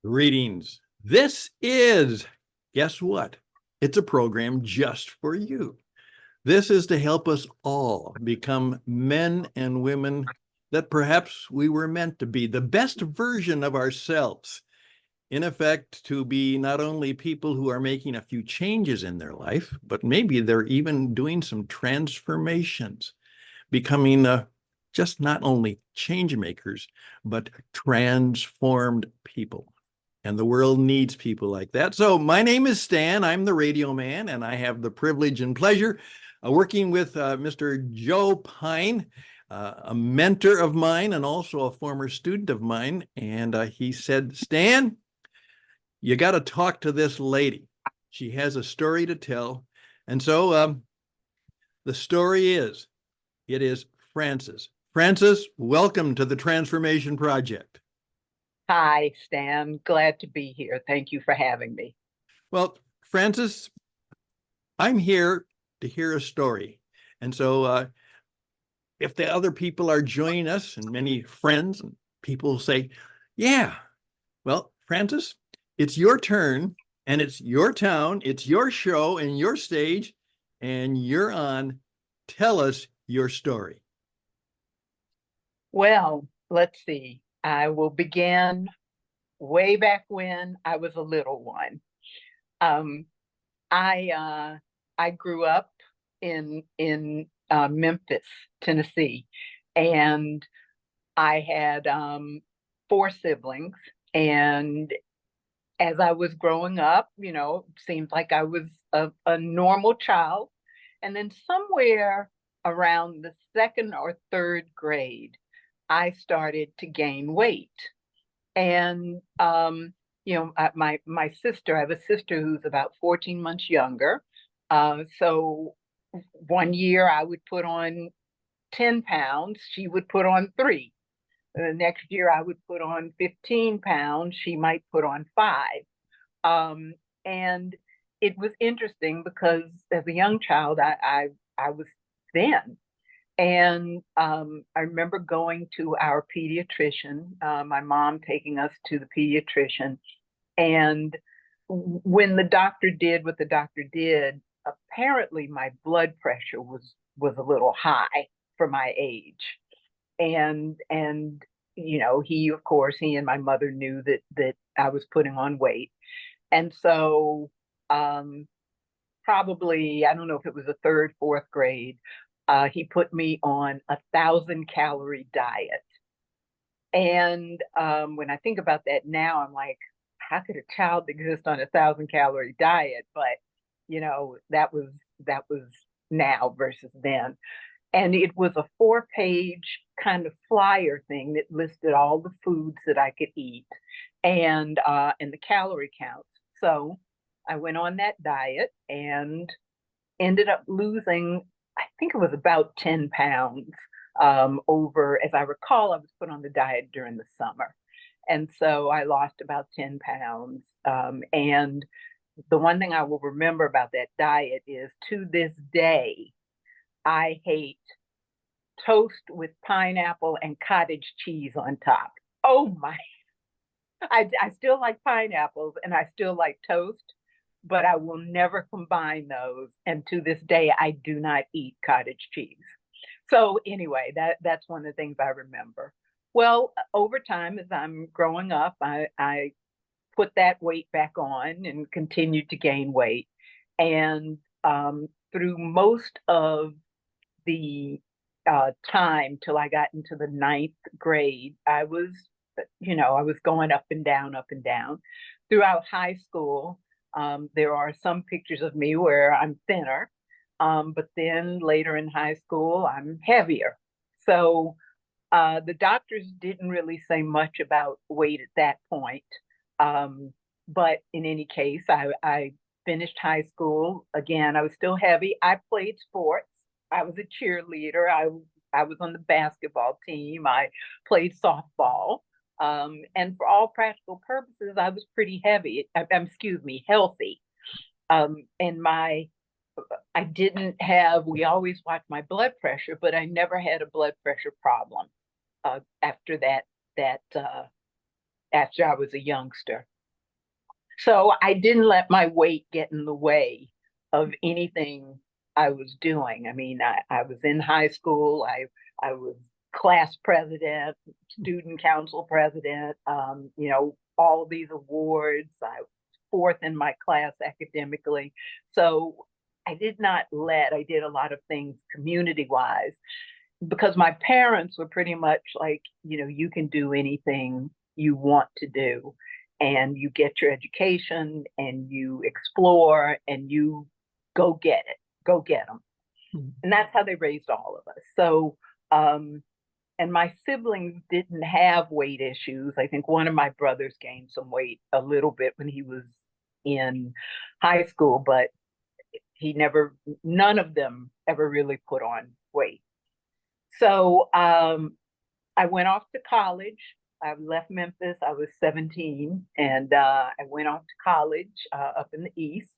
Greetings. This is, guess what? It's a program just for you. This is to help us all become men and women that perhaps we were meant to be, the best version of ourselves. In effect, to be not only people who are making a few changes in their life, but maybe they're even doing some transformations, becoming just not only change makers, but transformed people. And the world needs people like that. So my name is Stan. I'm the radio man, and I have the privilege and pleasure of working with Mr. Joe Pine, a mentor of mine and also a former student of mine. And he said, Stan, you got to talk to this lady. She has a story to tell. And so the story is, it is Frances. Frances, welcome to the Transformation Project. Hi, Stan. Glad to be here. Thank you for having me. Well, Frances, I'm here to hear a story. And so if the other people are joining us and many friends and people say, yeah, well, Frances, it's your turn and it's your town, it's your show and your stage, and you're on. Tell us your story. Well, let's see. I will begin way back when I was a little one. Um, I grew up in Memphis, Tennessee, and I had four siblings. And as I was growing up, it seemed like I was a normal child. And then somewhere around the second or third grade, I started to gain weight. And my sister, I have a sister who's about 14 months younger. So one year I would put on 10 pounds, she would put on three. The next year I would put on 15 pounds, she might put on five. And it was interesting because as a young child, I was thin. And I remember going to our pediatrician, my mom taking us to the pediatrician. And when the doctor did what the doctor did, apparently my blood pressure was a little high for my age. And he, of course, he and my mother knew that I was putting on weight. And so um, probably, I don't know if it was the third, fourth grade, he put me on 1,000 calorie diet. And when I think about that now, I'm like, how could a child exist on 1,000 calorie diet? But that was now versus then. And it was a 4-page kind of flyer thing that listed all the foods that I could eat and the calorie counts. So I went on that diet and ended up losing, I think it was about 10 pounds over, as I recall, I was put on the diet during the summer. And so I lost about 10 pounds. And the one thing I will remember about that diet is to this day, I hate toast with pineapple and cottage cheese on top. Oh my, I still like pineapples and I still like toast, but I will never combine those. And to this day, I do not eat cottage cheese. So anyway, that's one of the things I remember. Well, over time, as I'm growing up, I put that weight back on and continued to gain weight. And through most of the time till I got into the ninth grade, I was going up and down, up and down. Throughout high school, there are some pictures of me where I'm thinner, but then later in high school, I'm heavier. So the doctors didn't really say much about weight at that point. Um, but in any case, I finished high school. Again, I was still heavy. I played sports. I was a cheerleader. I was on the basketball team. I played softball. And for all practical purposes, I was pretty heavy. Excuse me, healthy. And I didn't have. We always watched my blood pressure, but I never had a blood pressure problem after that. After I was a youngster. So I didn't let my weight get in the way of anything I was doing. I mean, I was in high school. I was class president, student council president, all these awards. I was fourth in my class academically. So I did a lot of things community wise because my parents were pretty much like, you can do anything you want to do and you get your education and you explore and you go get it, go get them. And that's how they raised all of us. So, and my siblings didn't have weight issues. I think one of my brothers gained some weight a little bit when he was in high school, but none of them ever really put on weight. So I went off to college. I left Memphis. I was 17, and I went off to college up in the East.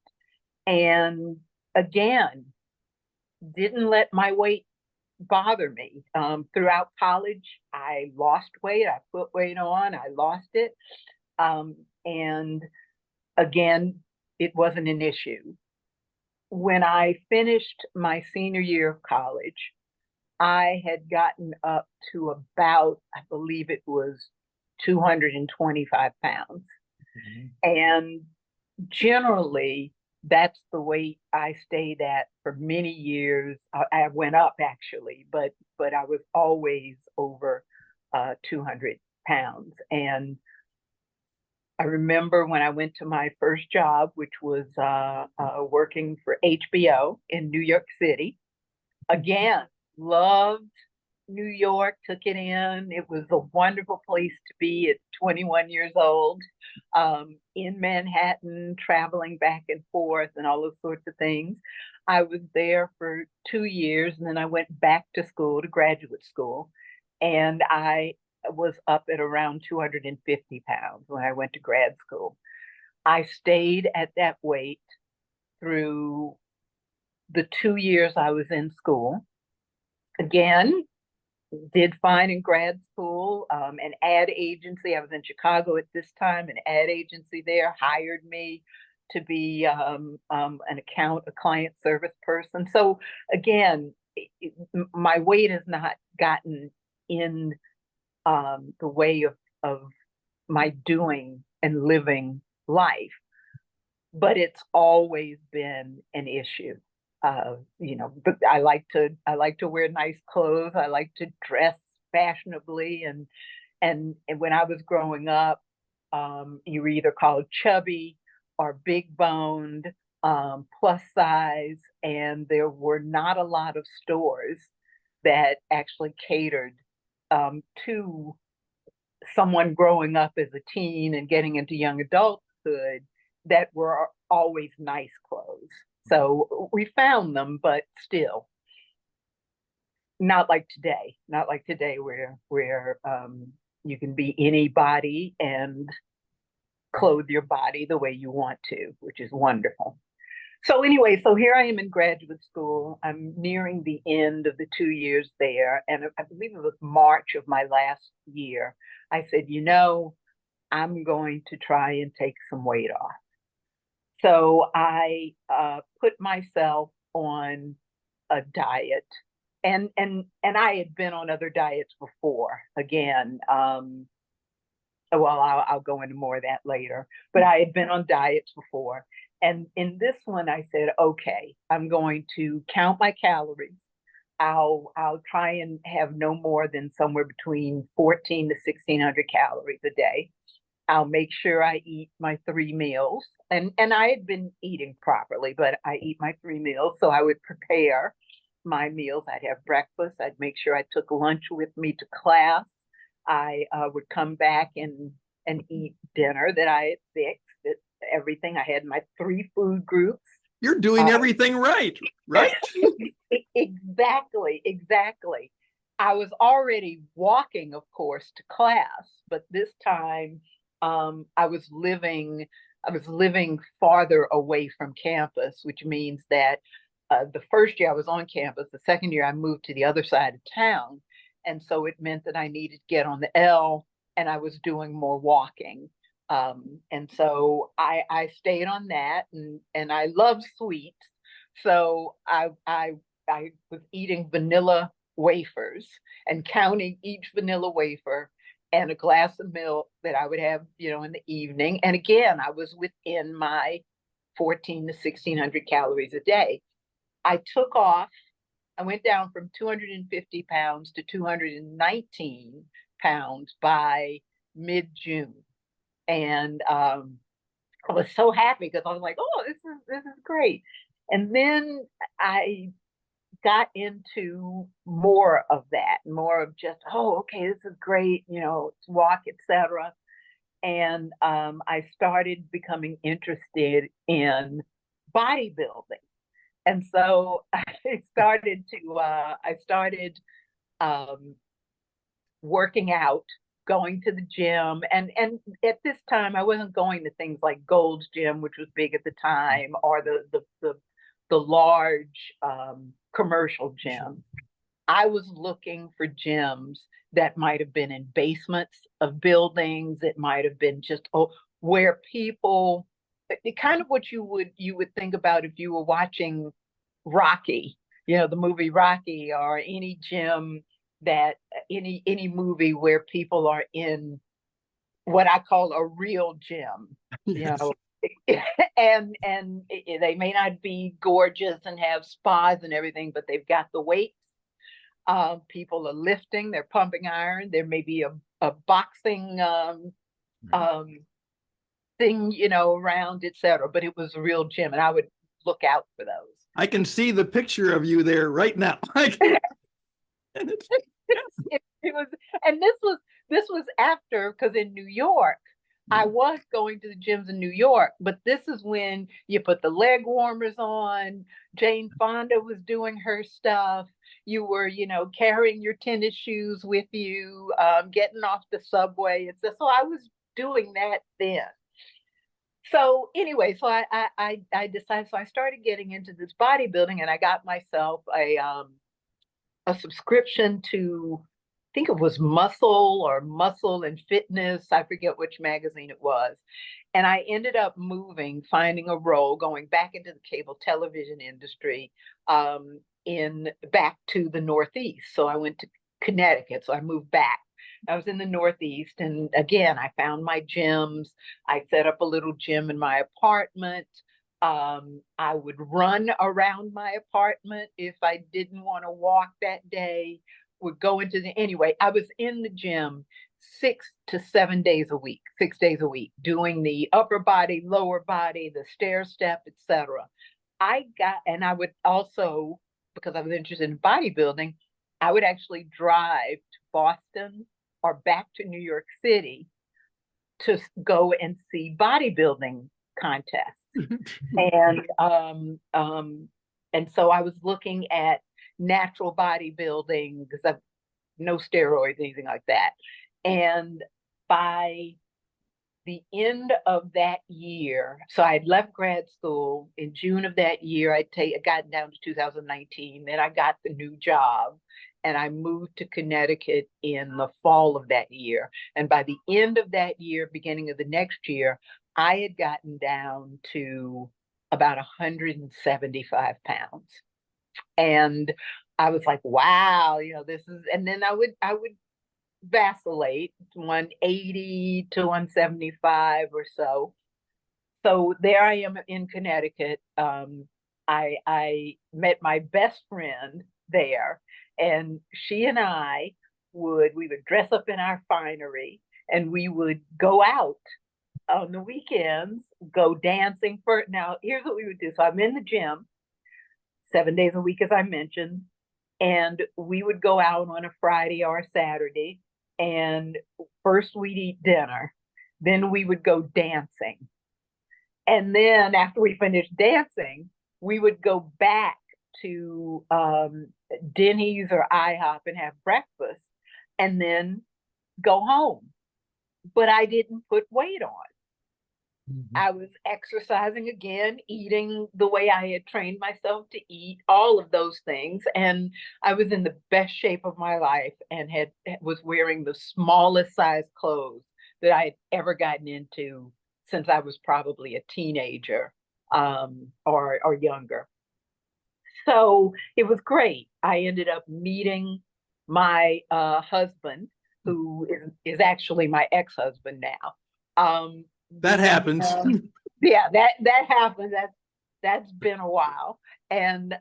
And again, didn't let my weight bother me. Throughout college, I lost weight. I put weight on. I lost it. And again, it wasn't an issue. When I finished my senior year of college, I had gotten up to about, I believe it was 225 pounds. Mhm. And generally, that's the weight I stayed at for many years. I went up actually, but I was always over 200 pounds. And I remember when I went to my first job, which was working for HBO in New York City. Again, loved New York, took it in. It was a wonderful place to be at 21 years old, in Manhattan, traveling back and forth and all those sorts of things. I was there for 2 years and then I went back to school, to graduate school. And I was up at around 250 pounds when I went to grad school. I stayed at that weight through the 2 years I was in school. Again, did fine in grad school. An ad agency, I was in Chicago at this time, an ad agency there hired me to be a client service person. So again, my weight has not gotten in the way of my doing and living life, but it's always been an issue. But I like to wear nice clothes. I like to dress fashionably, and when I was growing up, you were either called chubby or big boned, plus size, and there were not a lot of stores that actually catered to someone growing up as a teen and getting into young adulthood that were always nice clothes. So we found them, but still not like today. Not like today where you can be anybody and clothe your body the way you want to, which is wonderful. So anyway, so here I am in graduate school. I'm nearing the end of the 2 years there, and I believe it was March of my last year. I said, I'm going to try and take some weight off. So I put myself on a diet, and I had been on other diets before. Again, well, I'll go into more of that later. But I had been on diets before, and in this one, I said, okay, I'm going to count my calories. I'll try and have no more than somewhere between 14 to 1600 calories a day. I'll make sure I eat my 3 meals. And I had been eating properly, but I eat my 3 meals. So I would prepare my meals. I'd have breakfast. I'd make sure I took lunch with me to class. I would come back and eat dinner that I had fixed. Everything. I had my 3 food groups. You're doing everything right, right? Exactly. I was already walking, of course, to class, but this time I was living farther away from campus, which means that the first year I was on campus, the second year I moved to the other side of town, and so it meant that I needed to get on the L, and I was doing more walking. And so I stayed on that, and I love sweets. So I was eating vanilla wafers and counting each vanilla wafer and a glass of milk that I would have, in the evening. And again, I was within my 14 to 1600 calories a day. I took off. I went down from 250 pounds to 219 pounds by mid-June. And I was so happy because I was like, oh, this is great. And then I got into more of that, more of just, oh, okay, this is great, walk, etc. And I started becoming interested in bodybuilding. And so I started um, working out, going to the gym, and at this time I wasn't going to things like Gold's Gym, which was big at the time, or the large commercial gyms. I was looking for gyms that might have been in basements of buildings. It might have been just where people, kind of what you would think about if you were watching Rocky, the movie Rocky, or any gym that any movie where people are in what I call a real gym, you Yes. know, and they may not be gorgeous and have spas and everything, but they've got the weights. People are lifting, they're pumping iron. There may be a boxing um, thing, around, etc. But it was a real gym, and I would look out for those. I can see the picture of you there right now. And it's, It was, and this was after, because in New York, I was going to the gyms in New York, but this is when you put the leg warmers on. Jane Fonda was doing her stuff. You were, carrying your tennis shoes with you, getting off the subway. So I was doing that then. So anyway, so I decided. So I started getting into this bodybuilding, and I got myself a subscription to, I think it was Muscle and Fitness. I forget which magazine it was. And I ended up finding a role, going back into the cable television industry, in back to the Northeast. So I went to Connecticut. So I moved back. I was in the Northeast, and again, I found my gyms. I set up a little gym in my apartment. I would run around my apartment if I didn't want to walk that day. Would go into anyway. I was in the gym 6 to 7 days a week, 6 days a week, doing the upper body, lower body, the stair step, etc. And I would also, because I was interested in bodybuilding, I would actually drive to Boston or back to New York City to go and see bodybuilding contests. And and so I was looking at natural bodybuilding, because I've no steroids, anything like that. And by the end of that year, so I had left grad school in June of that year. I got down to 2019. Then I got the new job, and I moved to Connecticut in the fall of that year. And by the end of that year, beginning of the next year, I had gotten down to about 175 pounds. And I was like, wow, this is, and then I would vacillate 180 to 175 or so. So there I am in Connecticut. I met my best friend there, and she and we would dress up in our finery, and we would go out on the weekends, go dancing. Now here's what we would do. So I'm in the gym 7 days a week, as I mentioned, and we would go out on a Friday or a Saturday, and first we'd eat dinner, then we would go dancing, and then after we finished dancing, we would go back to Denny's or IHOP and have breakfast, and then go home. But I didn't put weight on. I was exercising again, eating the way I had trained myself to eat, all of those things. And I was in the best shape of my life, and was wearing the smallest size clothes that I had ever gotten into since I was probably a teenager, or younger. So it was great. I ended up meeting my husband, who is actually my ex-husband now. That We ended happens. up, yeah, that happened. That's been a while, and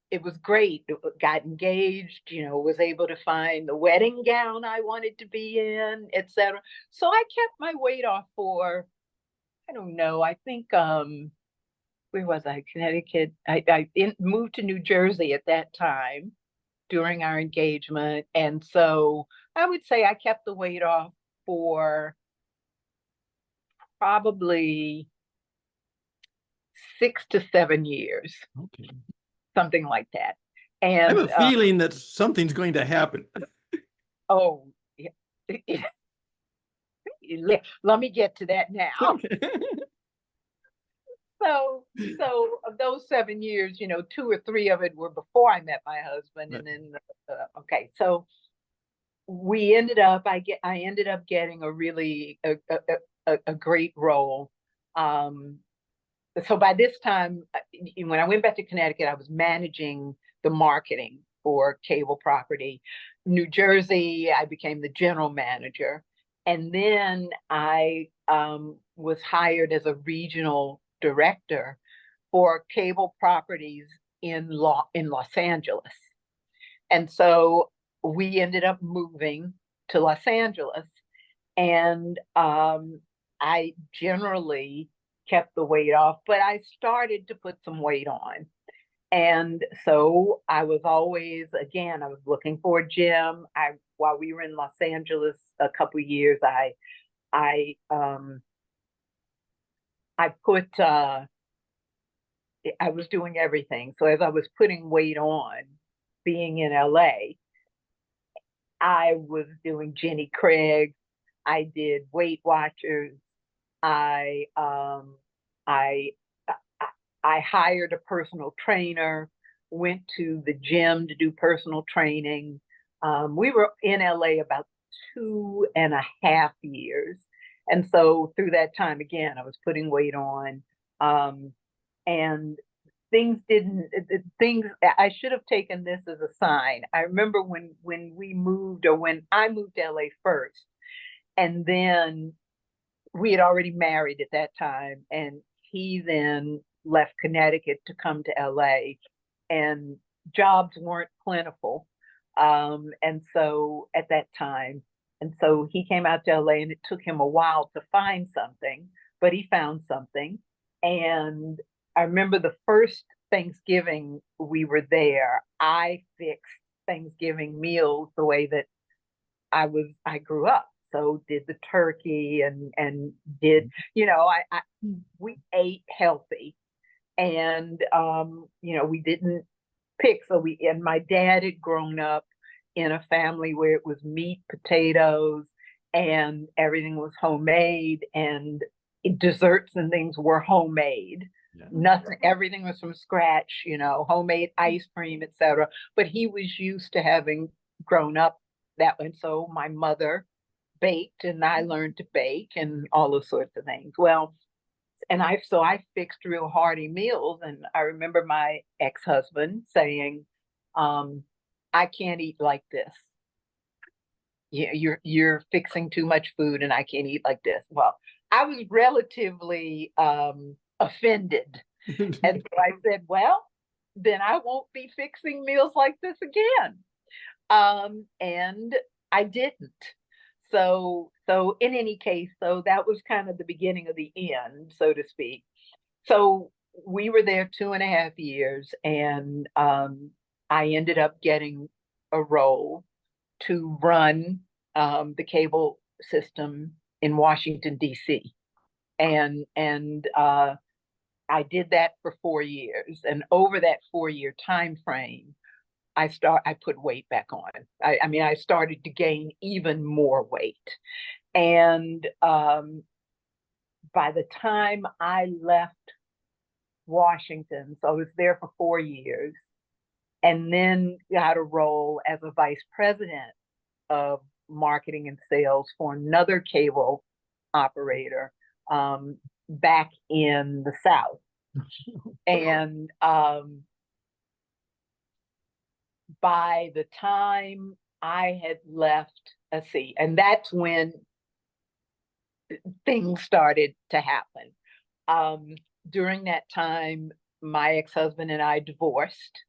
it was great. Got engaged, was able to find the wedding gown I wanted to be in, etc. So I kept my weight off for, I don't know, I think where was I? Connecticut. Moved to New Jersey at that time during our engagement. And so I would say I kept the weight off for probably 6 to 7 years, Okay. something like that. I have And a feeling that something's going to happen. oh, yeah, let me get to that now. So of those 7 years, 2 or 3 of it were before I met my husband, and then okay, so I ended up getting a really a great role. Um, so by this time, when I went back to Connecticut, I was managing the marketing for cable property. New Jersey, I became the general manager, and then I was hired as a regional director for cable properties in Los Angeles. And so we ended up moving to Los Angeles, and I generally kept the weight off, but I started to put some weight on. And so I was always, again, I was looking for a gym. While we were in Los Angeles a couple of years, I I put I was doing everything. So as I was putting weight on, being in LA, I was doing Jenny Craig. I did Weight Watchers. I I I hired a personal trainer, went to the gym to do personal training. We were in LA about 2.5 years. And so through that time, again, I was putting weight on. Um, and things I should have taken this as a sign. I remember when we moved, or when I moved to LA first, and then we had already married at that time, and he then left Connecticut to come to LA, and jobs weren't plentiful. And so at that time, and so he came out to LA, and it took him a while to find something, but he found something. And I remember the first Thanksgiving we were there, I fixed Thanksgiving meals the way that I grew up. So did the turkey, and did, we ate healthy, and we didn't pick. So and my dad had grown up in a family where it was meat, potatoes, and everything was homemade, and desserts and things were homemade. Yeah. Nothing, everything was from scratch, homemade ice cream, etc. But he was used to having grown up that way. And so my mother baked, and I learned to bake, and all those sorts of things. Well, and I fixed real hearty meals, and I remember my ex-husband saying, I can't eat like this. You're fixing too much food, and I can't eat like this. Well, I was relatively offended. And so I said, well, then I won't be fixing meals like this again. And I didn't. So in any case, so that was kind of the beginning of the end, so to speak. So we were there 2.5 years, and I ended up getting a role to run the cable system in Washington, D.C. And I did that for 4 years. And over that 4 year time frame, I put weight back on. I mean, I started to gain even more weight. And by the time I left Washington, so I was there for 4 years, and then got a role as a vice president of marketing and sales for another cable operator back in the South. And by the time I had left, let's see, and that's when things started to happen. During that time, my ex-husband and I divorced.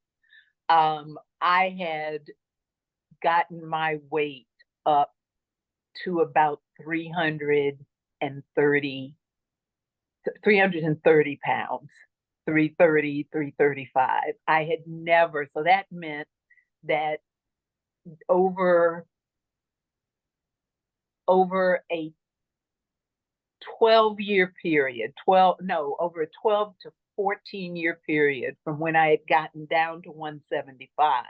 I had gotten my weight up to about 330 pounds, 330, 335. I had never, so that meant that over a 12-year period, over a 12 to 14-year period from when I had gotten down to 175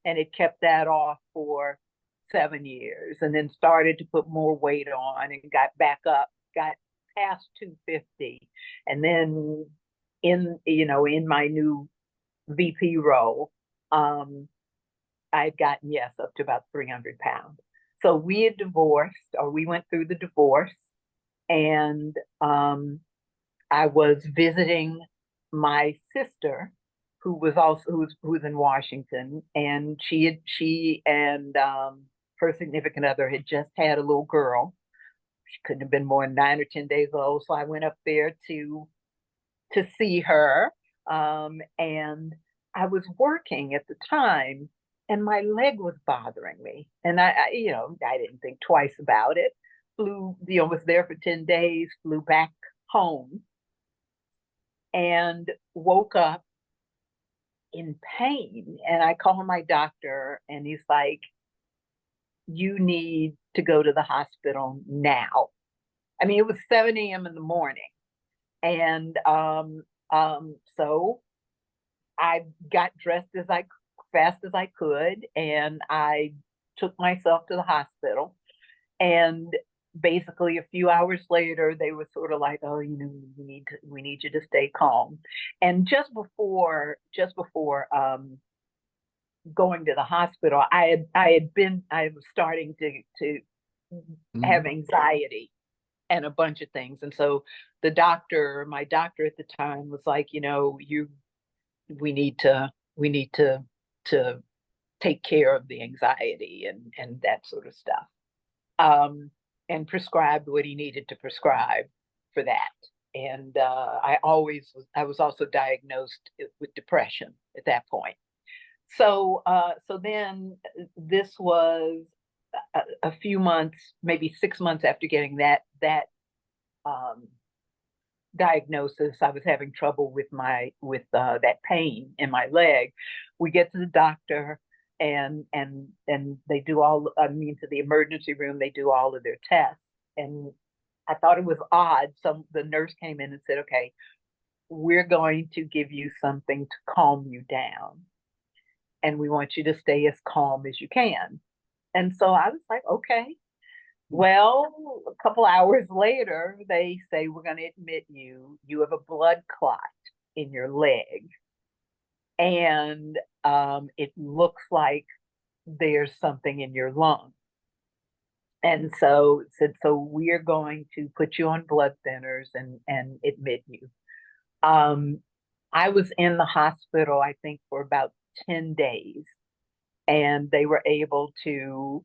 and it kept that off for 7 years, and then started to put more weight on and got back up, got past 250. And then in my new VP role, I'd gotten, yes, up to about 300 pounds. So we had divorced, or we went through the divorce, and I was visiting my sister, who was in Washington, and she and her significant other had just had a little girl. She couldn't have been more than 9 or 10 days old. So I went up there to see her, and I was working at the time, and my leg was bothering me, and I didn't think twice about it. Was there for 10 days, flew back home, and woke up in pain. And I called my doctor, and he's like, "You need to go to the hospital now." I mean, it was 7 a.m. in the morning. And so I got dressed fast as I could, and I took myself to the hospital. And basically a few hours later, they were sort of like, "Oh, we need you to stay calm." And just before going to the hospital, I was starting to have anxiety and a bunch of things. And so my doctor at the time was like, we need to take care of the anxiety and that sort of stuff. And prescribed what he needed to prescribe for that. And I was also diagnosed with depression at that point. So then this was a few months, maybe 6 months after getting that diagnosis. I was having trouble with that pain in my leg. We get to the doctor, and they do to the emergency room, they do all of their tests. And I thought it was odd. The nurse came in and said, "Okay, we're going to give you something to calm you down, and we want you to stay as calm as you can." And so I was like, "Okay." Well, a couple hours later, they say, "We're going to admit you. You have a blood clot in your leg, and it looks like there's something in your lung." And so said, "So we're going to put you on blood thinners and admit you." I was in the hospital, I think, for about 10 days, and they were able to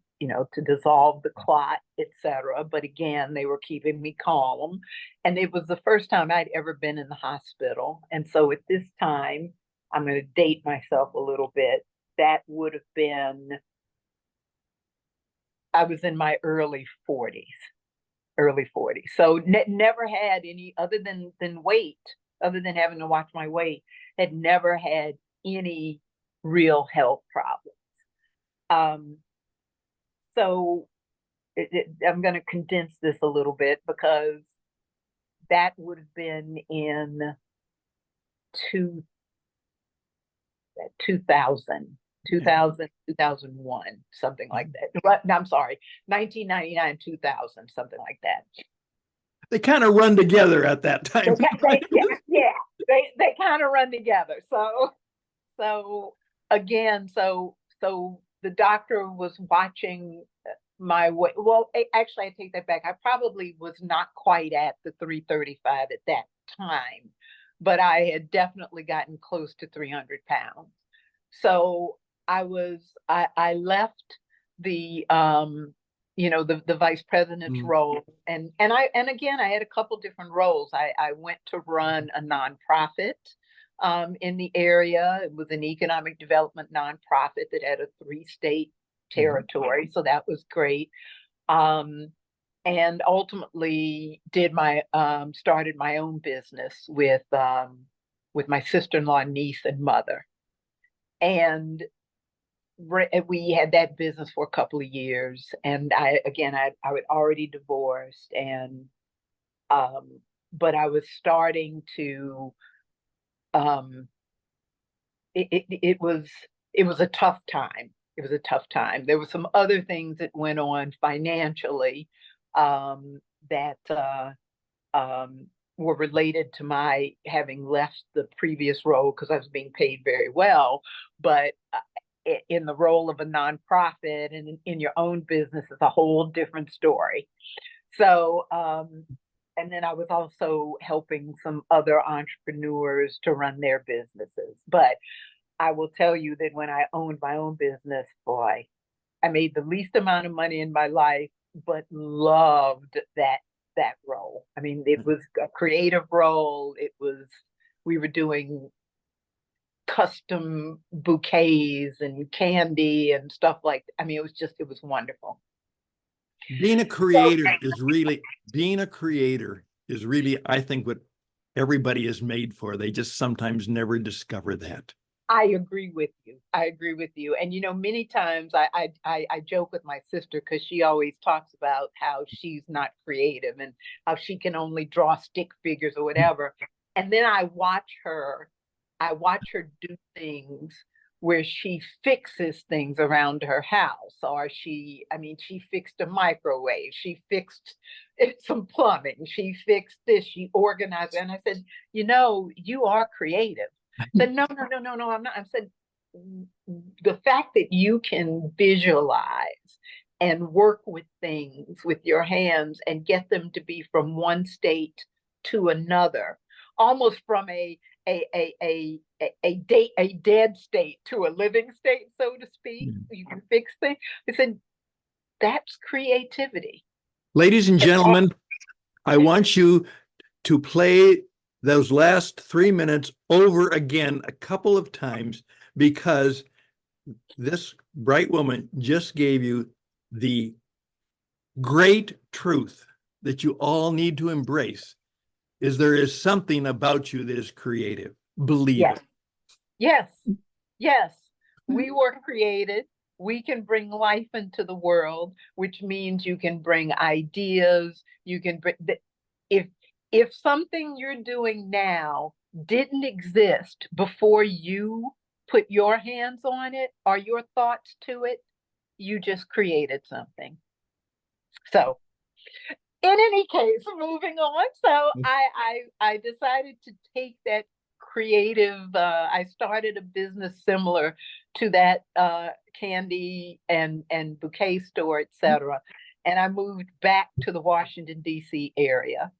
dissolve the clot, etc. But again, they were keeping me calm. And it was the first time I'd ever been in the hospital. And so at this time, I'm going to date myself a little bit. That would have been, I was in my early 40s. So never had any, other than weight, other than having to watch my weight, had never had any real health problems. So I'm going to condense this a little bit, because that would have been in 2000, 2001, something like that. I'm sorry, 1999, 2000, something like that. They kind of run together at that time. They kind of run together. So again, so the doctor was watching my way. Well, actually, I take that back. I probably was not quite at the 335 at that time, but I had definitely gotten close to 300 pounds. So I left the, the vice president's Mm. role. And again, I had a couple different roles. I went to run a nonprofit in the area. It was an economic development nonprofit that had a 3-state territory. So that was great. Um, and ultimately did my started my own business with my sister-in-law, niece, and mother. And we had that business for a couple of years. And I was already divorced, and um, but I was starting to um, it was a tough time. It was a tough time. There were some other things that went on financially that um, were related to my having left the previous role because I was being paid very well. But in the role of a nonprofit and in your own business is a whole different story. So, and then I was also helping some other entrepreneurs to run their businesses. But I will tell you that when I owned my own business, boy, I made the least amount of money in my life, but loved that role. I mean, it was a creative role. We were doing custom bouquets and candy and stuff like that. I mean, it was wonderful. Being a So creator is really, being a creator is really, I think, what everybody is made for. They just sometimes never discover that. I agree with you. I agree with you. And many times I joke with my sister because she always talks about how she's not creative and how she can only draw stick figures or whatever. And then I watch her do things where she fixes things around her house, or she fixed a microwave, she fixed some plumbing, she fixed this, she organized. And I said, you are creative. Said, no, no, no, no, no, I'm not. I said, the fact that you can visualize and work with things with your hands and get them to be from one state to another, almost from a dead state to a living state, so to speak. You can fix things. I said, that's creativity. Ladies and gentlemen, I want you to play those last 3 minutes over again a couple of times, because this bright woman just gave you the great truth that you all need to embrace, is there is something about you that is creative. Believe Yes, it. yes, yes. We were created. We can bring life into the world, which means you can bring ideas. You can bring if if something you're doing now didn't exist before you put your hands on it or your thoughts to it, you just created something. So in any case, moving on. So I decided to take that creative. I started a business similar to that candy and bouquet store, etc. And I moved back to the Washington D.C. area.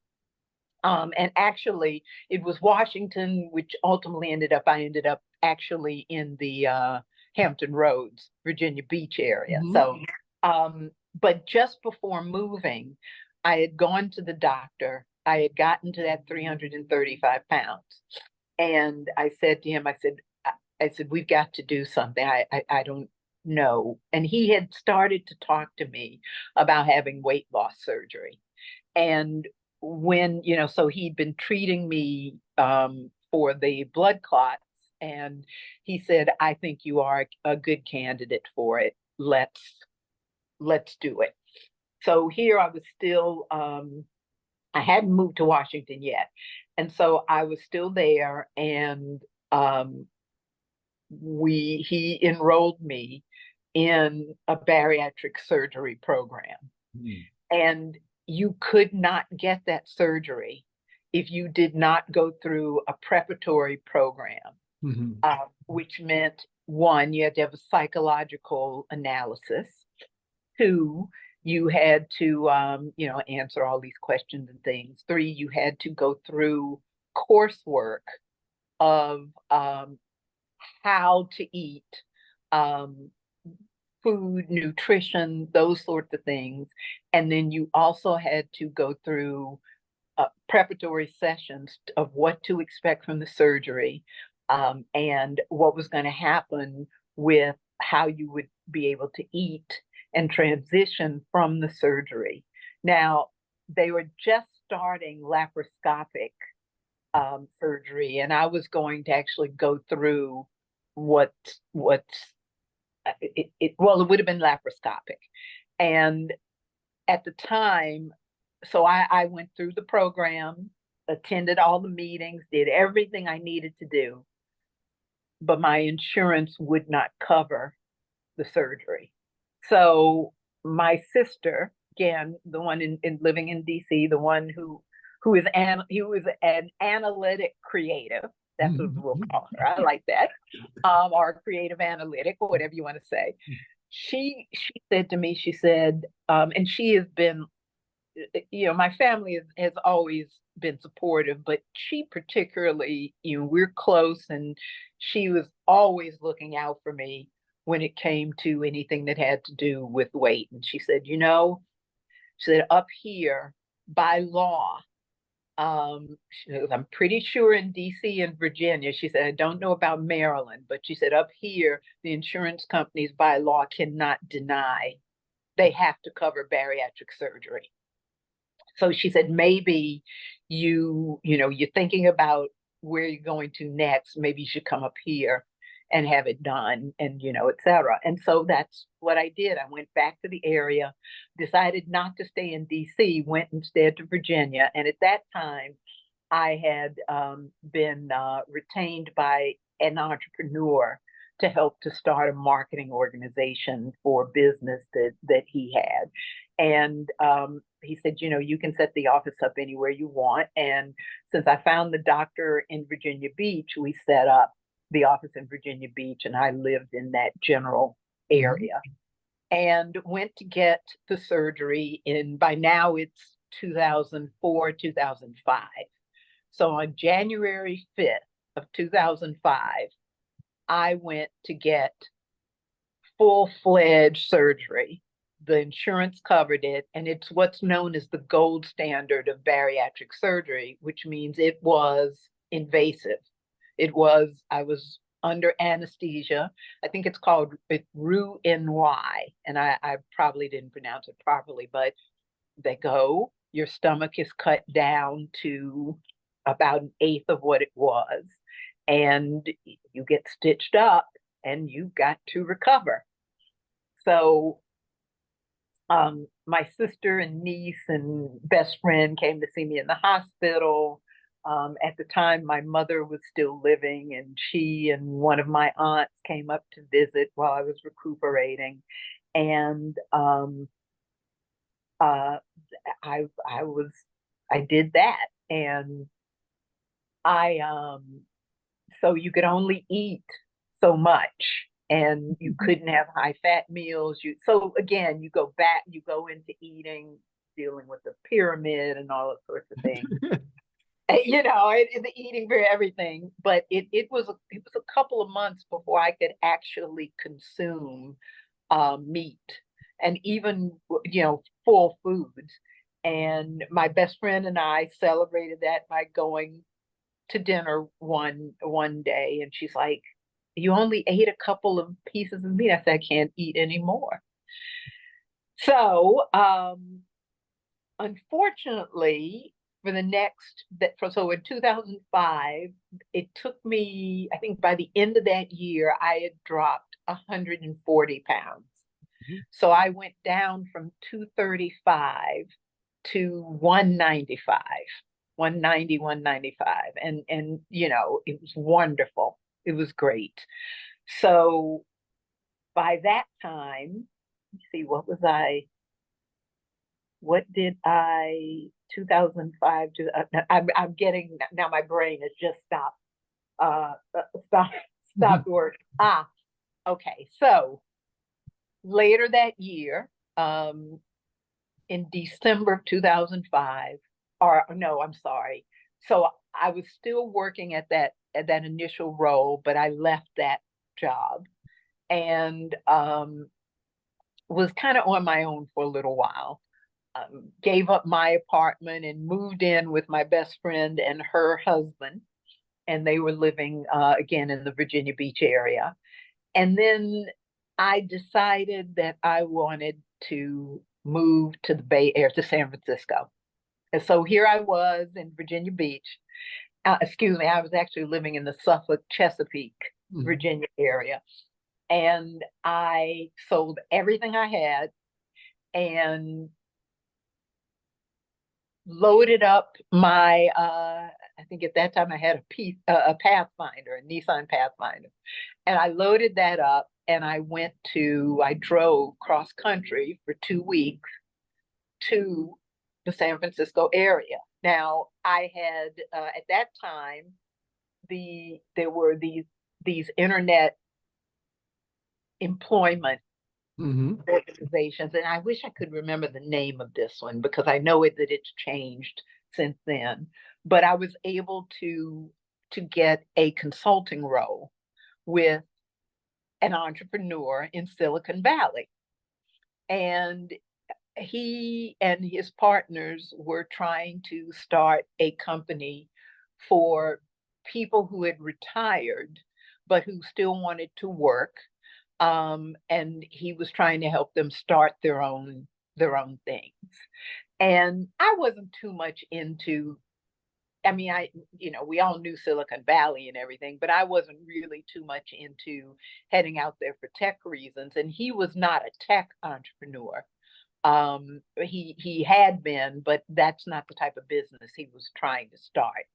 And actually, it was Washington, which ultimately I ended up actually in the Hampton Roads, Virginia Beach area. So, but just before moving, I had gone to the doctor. I had gotten to that 335 pounds. And I said to him, I said, we've got to do something. I don't know. And he had started to talk to me about having weight loss surgery. And so he'd been treating me for the blood clots. And he said, I think you are a good candidate for it. Let's do it. So here I was still, I hadn't moved to Washington yet. And so I was still there, and he enrolled me in a bariatric surgery program. And you could not get that surgery if you did not go through a preparatory program, which meant, one, you had to have a psychological analysis. Two, You had to, answer all these questions and things. 3, you had to go through coursework of how to eat, um, food, nutrition, those sorts of things. And then you also had to go through preparatory sessions of what to expect from the surgery, and what was going to happen with how you would be able to eat and transition from the surgery. Now, they were just starting laparoscopic surgery, and I was going to actually go through what well, it would have been laparoscopic. And at the time, so I went through the program, attended all the meetings, did everything I needed to do, but my insurance would not cover the surgery. So my sister, again, the one in living in DC, the one who was an analytic creative. That's what we'll call her. I like that. Or creative analytic, or whatever you want to say. She said to me, she said, and she has been, my family has always been supportive, but she particularly, we're close, and she was always looking out for me when it came to anything that had to do with weight. And she said, she said, up here by law, I'm pretty sure in DC and Virginia, she said, I don't know about Maryland, but she said up here, the insurance companies by law cannot deny, they have to cover bariatric surgery. So she said, maybe you're thinking about where you're going to next. Maybe you should come up here and have it done, and et cetera. And so that's what I did. I went back to the area, decided not to stay in DC, went instead to Virginia. And at that time, I had been retained by an entrepreneur to help to start a marketing organization for business that he had. And he said, you can set the office up anywhere you want. And since I found the doctor in Virginia Beach, we set up the office in Virginia Beach, and I lived in that general area. And went to get the surgery by now it's 2004, 2005. So on January 5th of 2005, I went to get full-fledged surgery. The insurance covered it, and it's what's known as the gold standard of bariatric surgery, which means it was invasive. I was under anesthesia. I think it's called Roux-en-Y, and I probably didn't pronounce it properly, but your stomach is cut down to about an eighth of what it was, and you get stitched up, and you've got to recover. So my sister and niece and best friend came to see me in the hospital. At the time, my mother was still living, and she and one of my aunts came up to visit while I was recuperating. And I did that, and so you could only eat so much, and you couldn't have high fat meals. So again, you go into eating, dealing with the pyramid and all sorts of things. The eating for everything. But it was a couple of months before I could actually consume meat, and even full foods. And my best friend and I celebrated that by going to dinner one day, and she's like, you only ate a couple of pieces of meat. I said, I can't eat anymore. So unfortunately, so in 2005, it took me, I think by the end of that year, I had dropped 140 pounds. So I went down from 235 to 195, 190, 195. And it was wonderful. It was great. So by that time, let's see, what did I, 2005 to, I'm getting, now my brain has just stopped working. Okay. So later that year, in December of 2005, or no, I'm sorry. So I was still working at that initial role, but I left that job and was kind of on my own for a little while. Gave up my apartment and moved in with my best friend and her husband, and they were living again in the Virginia Beach area. And then I decided that I wanted to move to the Bay Area, to San Francisco. And so here I was in Virginia Beach. Excuse me, I was actually living in the Suffolk, Chesapeake, Mhm. Virginia area. And I sold everything I had and loaded up my, I think at that time I had a Pathfinder, a Nissan Pathfinder. And I loaded that up and I drove cross country for 2 weeks to the San Francisco area. Now, I had at that time there were these internet employment Mhm. organizations, and I wish I could remember the name of this one because I know that it's changed since then. But I was able to get a consulting role with an entrepreneur in Silicon Valley. And he and his partners were trying to start a company for people who had retired but who still wanted to work. And he was trying to help them start their own things. And I wasn't too much into, I mean, we all knew Silicon Valley and everything, but I wasn't really too much into heading out there for tech reasons. And he was not a tech entrepreneur. He had been, but that's not the type of business he was trying to start.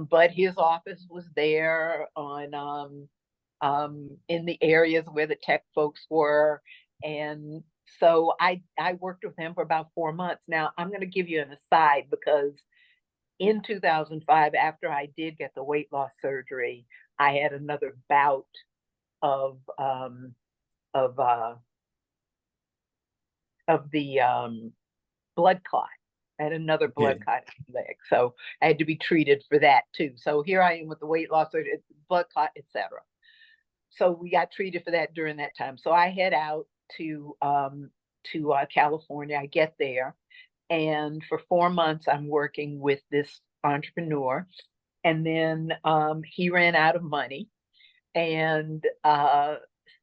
But his office was there on in the areas where the tech folks were, and so I worked with him for about 4 months. Now I'm going to give you an aside because in 2005, after I did get the weight loss surgery, I had another bout of of uh, of the blood clot. I had another blood Okay. clot in the leg, so I had to be treated for that too. So here I am with the weight loss surgery, blood clot, etc. So we got treated for that during that time. So I head out to California. I get there, and for 4 months I'm working with this entrepreneur, and then he ran out of money and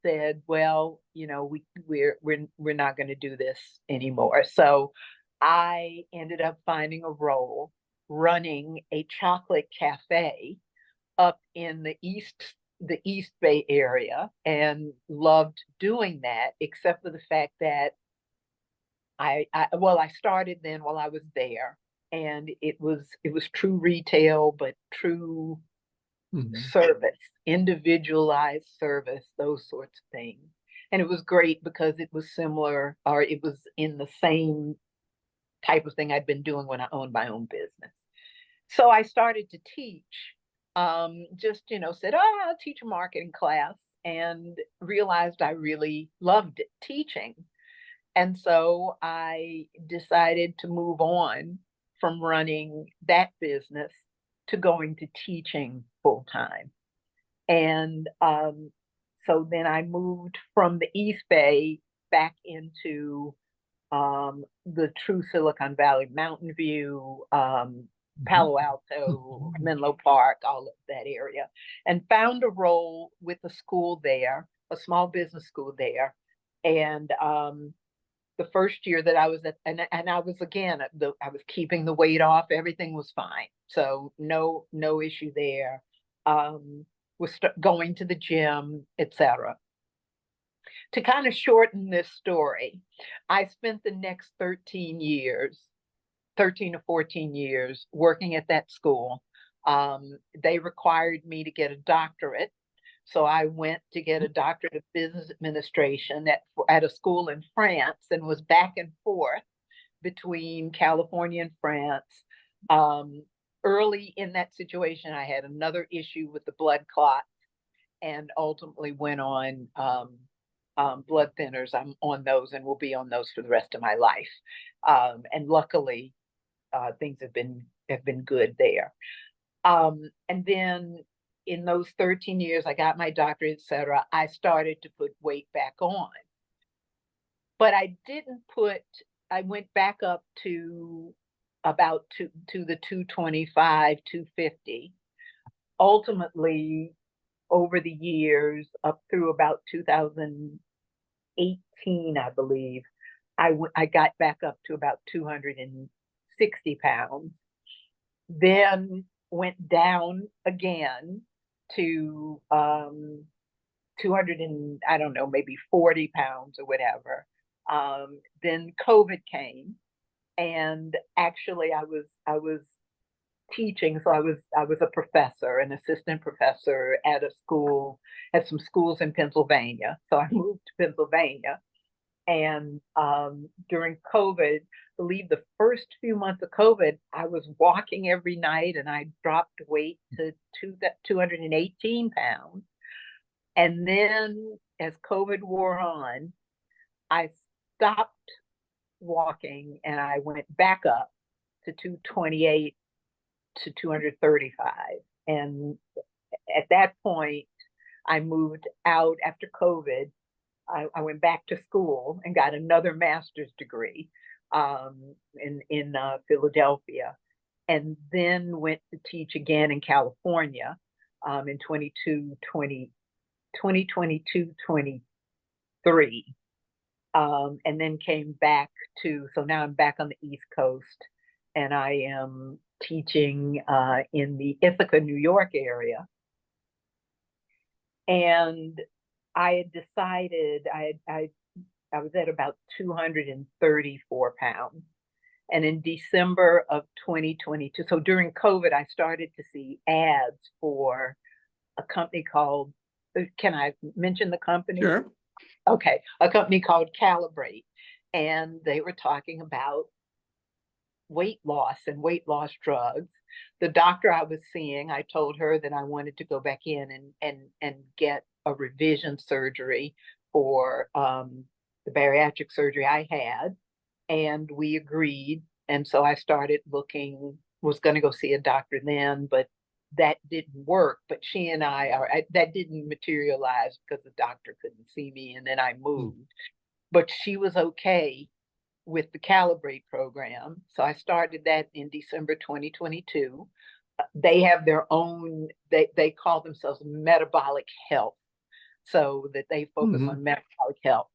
said, "Well, we're not going to do this anymore." So I ended up finding a role running a chocolate cafe up in the East Bay area, and loved doing that, except for the fact that I started then while I was there, and it was true retail, but true Mhm. service, individualized service, those sorts of things. And it was great because it was similar, or it was in the same type of thing I'd been doing when I owned my own business. So I started to teach, just, said, oh, I'll teach a marketing class, and realized I really loved it, teaching. And so I decided to move on from running that business to going to teaching full time. And so then I moved from the East Bay back into the true Silicon Valley, Mountain View, Mhm. Palo Alto, Menlo Park, all of that area, and found a role with a school there, a small business school there. And the first year that I was at, and I was again, I was keeping the weight off, everything was fine, so no issue there. Was going to the gym, etc. To kind of shorten this story, I spent the next 13 to 14 years working at that school. They required me to get a doctorate. So I went to get a doctorate of business administration at a school in France, and was back and forth between California and France. Um, Early in that situation, I had another issue with the blood clots, and ultimately went on blood thinners. I'm on those and will be on those for the rest of my life. And luckily, things have been good there. And then in those 13 years, I got my doctorate, etc. I started to put weight back on, but I didn't put. I went back up to about to the 225, 250. Ultimately, over the years, up through about 2018, I believe, I got back up to about 260 pounds. Then went down again to 200 and I don't know, maybe 40 pounds or whatever. Then COVID came, and actually I was teaching, so I was a professor, an assistant professor at a school, at some schools in Pennsylvania. So I moved to Pennsylvania, and during COVID, I believe the first few months of COVID, I was walking every night, and I dropped weight to 218 pounds. And then as COVID wore on, I stopped walking and I went back up to 228 to 235. And at that point, I moved out after COVID. I went back to school and got another master's degree in Philadelphia, and then went to teach again in California in 2022, 23. And then came back so now I'm back on the East Coast, and I am teaching in the Ithaca, New York area. And I had decided I was at about 234 pounds. And in December of 2022, so during COVID, I started to see ads for a company called, can I mention the company? Sure. Okay, a company called Calibrate. And they were talking about weight loss and weight loss drugs. The doctor I was seeing, I told her that I wanted to go back in and get a revision surgery for the bariatric surgery I had, and we agreed. And so I started looking, was going to go see a doctor then, but that didn't work. But she and that didn't materialize because the doctor couldn't see me, and then I moved. But she was okay with the Calibrate program. So I started that in December 2022. They have their own, they call themselves metabolic health, so that they focus on metabolic health.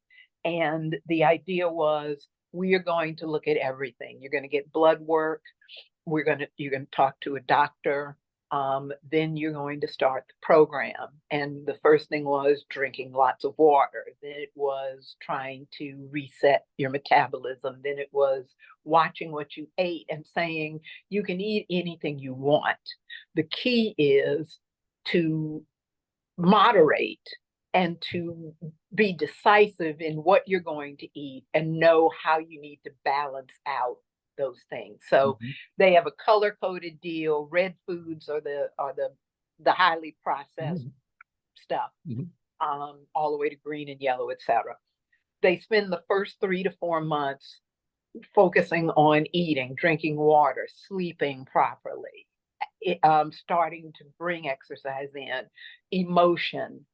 And the idea was, we are going to look at everything. You're going to get blood work. You're going to talk to a doctor. Then you're going to start the program. And the first thing was drinking lots of water. Then it was trying to reset your metabolism. Then it was watching what you ate and saying, you can eat anything you want. The key is to moderate and to be decisive in what you're going to eat and know how you need to balance out those things. So they have a color coded deal. Red foods are the highly processed stuff, all the way to green and yellow, etc. They spend the first 3 to 4 months focusing on eating, drinking water, sleeping properly, starting to bring exercise in, emotion,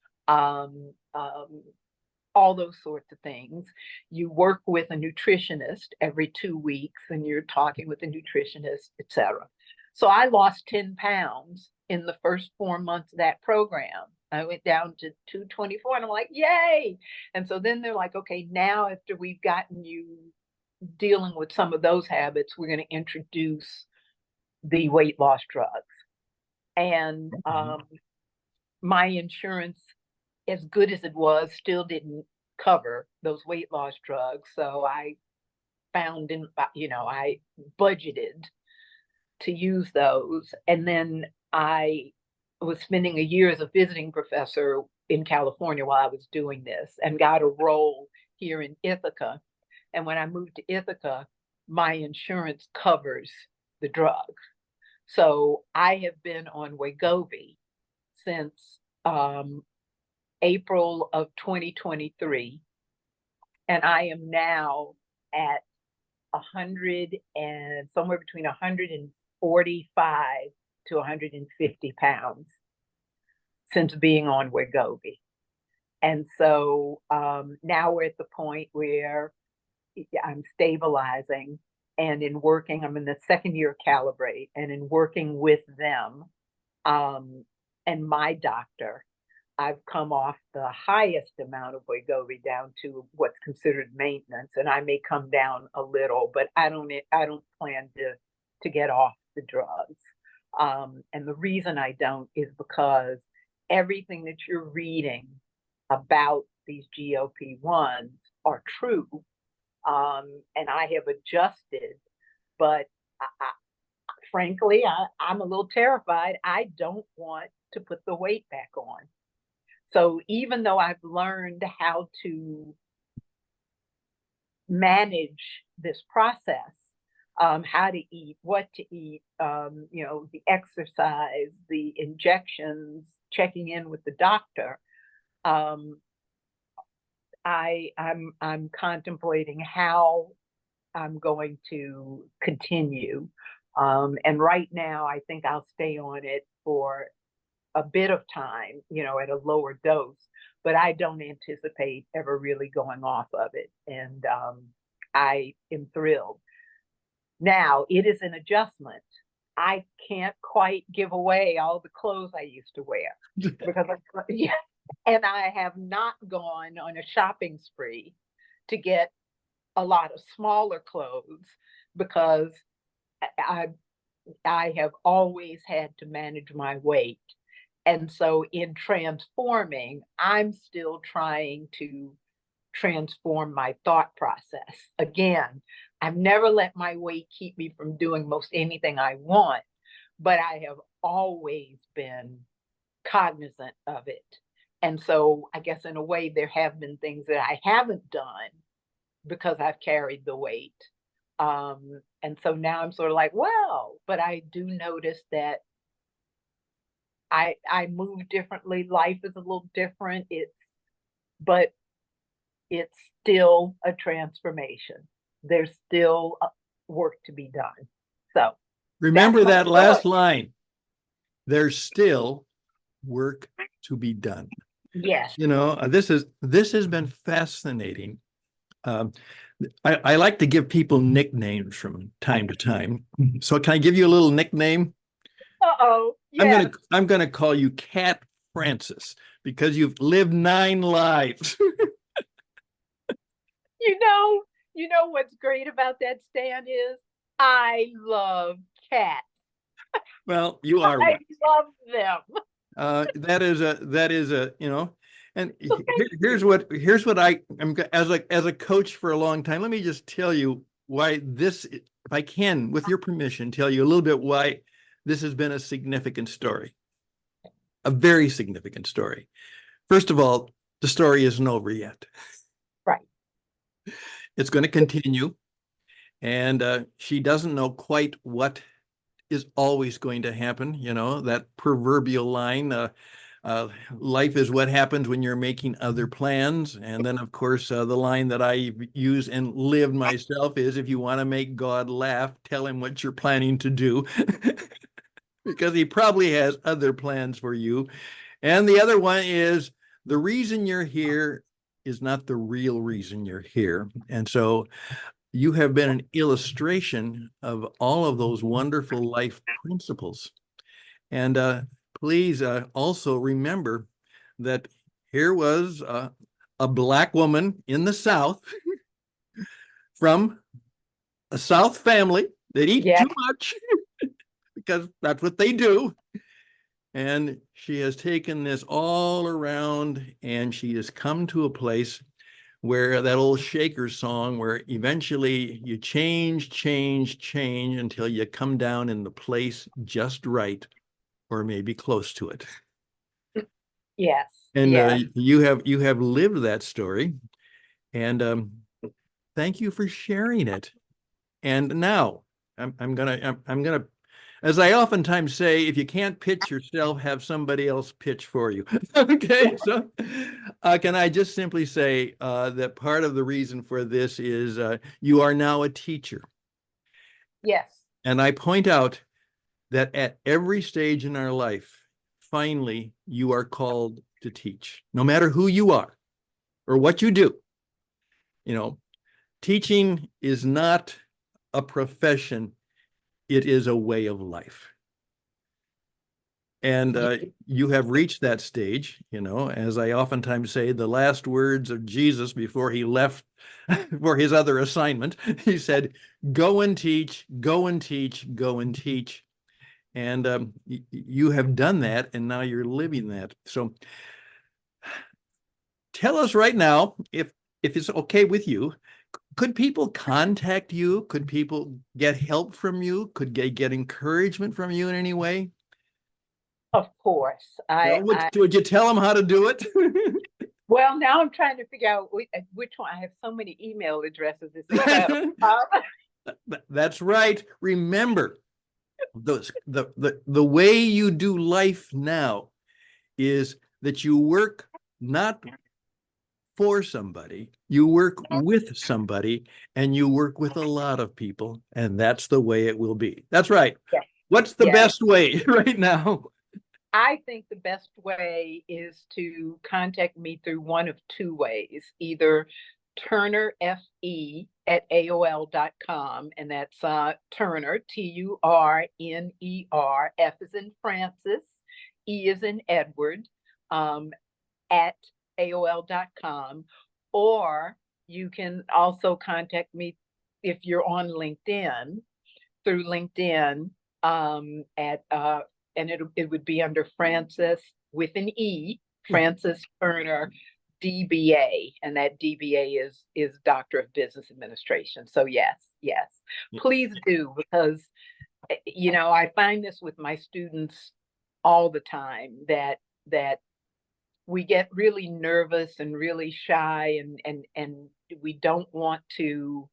all those sorts of things. You work with a nutritionist every 2 weeks, and you're talking with a nutritionist, etc. So I lost 10 pounds in the first 4 months of that program. I went down to 224, and I'm like, yay. And so then they're like, okay, now after we've gotten you dealing with some of those habits, we're going to introduce the weight loss drugs. And my insurance, as good as it was, still didn't cover those weight loss drugs. So I found I budgeted to use those. And then I was spending a year as a visiting professor in California while I was doing this, and got a role here in Ithaca. And when I moved to Ithaca, my insurance covers the drugs. So I have been on Wegovy since April of 2023, and I am now at 100 and somewhere between 145 to 150 pounds since being on Wegovy. And so now we're at the point where I'm stabilizing, and in working, I'm in the second year of Calibrate, and in working with them and my doctor, I've come off the highest amount of Wegovy down to what's considered maintenance, and I may come down a little, but I don't plan to get off the drugs. And the reason I don't is because everything that you're reading about these GLP-1s are true, and I have adjusted, but frankly, I'm a little terrified. I don't want to put the weight back on. So even though I've learned how to manage this process, how to eat, what to eat, the exercise, the injections, checking in with the doctor, um, I'm contemplating how I'm going to continue. And right now, I think I'll stay on it for a bit of time, at a lower dose, but I don't anticipate ever really going off of it. And I am thrilled. Now, it is an adjustment. I can't quite give away all the clothes I used to wear because yeah, and I have not gone on a shopping spree to get a lot of smaller clothes because I I have always had to manage my weight. And so in transforming, I'm still trying to transform my thought process. Again, I've never let my weight keep me from doing most anything I want, but I have always been cognizant of it. And so I guess in a way, there have been things that I haven't done because I've carried the weight. And so now I'm sort of like, well, but I do notice that I move differently. Life is a little different. But it's still a transformation. There's still work to be done. So Remember that last line. There's still work to be done. Yes. This has been fascinating. I like to give people nicknames from time to time. So can I give you a little nickname? Uh-oh. Yes. I'm gonna call you Cat Francis because you've lived 9 lives. You know what's great about that, Stan, is I love cats. Well, you are I one. love them. That is a and here's what I am as a coach for a long time. Let me just tell you why this, if I can, with your permission, tell you a little bit why this has been a significant story, a very significant story. First of all, the story isn't over yet. Right. It's going to continue, and she doesn't know quite what is always going to happen. That proverbial line, life is what happens when you're making other plans. And then, of course, the line that I use and live myself is, if you want to make God laugh, tell him what you're planning to do, because he probably has other plans for you. And the other one is, the reason you're here is not the real reason you're here. And so you have been an illustration of all of those wonderful life principles. And please also remember that here was a Black woman in the South from a South family that eat too much because that's what they do. And she has taken this all around, and she has come to a place where that old Shaker song, where eventually you change until you come down in the place just right, or maybe close to it. Yes. And yes. you have lived that story, and thank you for sharing it. And now I'm gonna As I oftentimes say, if you can't pitch yourself, have somebody else pitch for you. Okay, so can I just simply say that part of the reason for this is you are now a teacher. Yes. And I point out that at every stage in our life, finally, you are called to teach, no matter who you are or what you do. You know, teaching is not a profession, it is a way of life. And you have reached that stage, as I oftentimes say, the last words of Jesus before he left for his other assignment, he said, go and teach, go and teach, go and teach. And you have done that, and now you're living that. So tell us right now, if it's okay with you, could people contact you? Could people get help from you? Could they get encouragement from you in any way? Of course. Well, would you tell them how to do it? Well, now I'm trying to figure out which one. I have so many email addresses. It's incredible. That's right. Remember, the way you do life now is that you work not for somebody, you work with somebody, and you work with a lot of people, and that's the way it will be. That's right. Yes. What's the Yes. best way right now? I think the best way is to contact me through one of two ways, either turnerfe@aol.com, and that's Turner, Turner, F is in Francis, E is in Edward, at AOL.com, or you can also contact me if you're on LinkedIn, through LinkedIn, at and it would be under Francis with an E, Francis Turner, DBA, and that DBA is Doctor of Business Administration. So yes, please do, because I find this with my students all the time, that we get really nervous and really shy, and we don't want to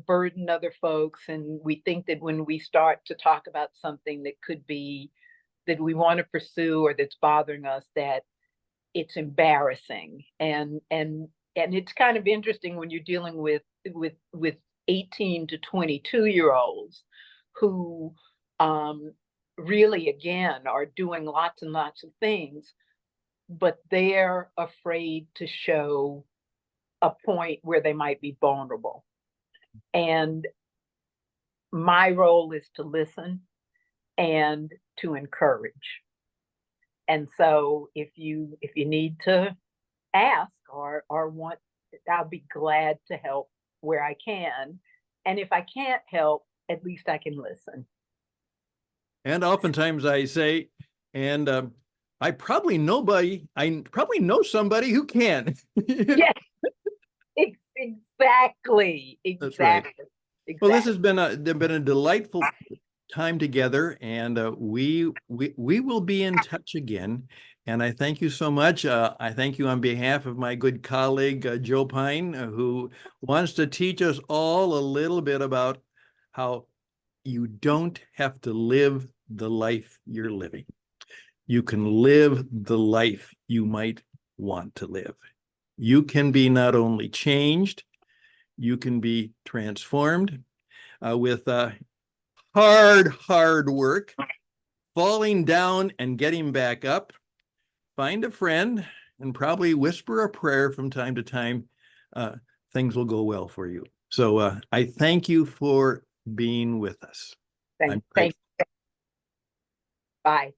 burden other folks, and we think that when we start to talk about something that we want to pursue or that's bothering us, that it's embarrassing, and it's kind of interesting when you're dealing with 18 to 22-year-olds who really, again, are doing lots and lots of things, but they're afraid to show a point where they might be vulnerable. And my role is to listen and to encourage. And so if you need to ask or want, I'll be glad to help where I can. And if I can't help, at least I can listen. And oftentimes I say, and I probably know somebody who can. Yes, exactly. That's right. Exactly. Well, this has been a delightful time together, and we will be in touch again. And I thank you so much. I thank you on behalf of my good colleague Joe Pine, who wants to teach us all a little bit about how you don't have to live the life you're living. You can live the life you might want to live. You can be not only changed, you can be transformed with hard work, falling down and getting back up. Find a friend and probably whisper a prayer from time to time. Things will go well for you. So I thank you for being with us. Thank you. Bye.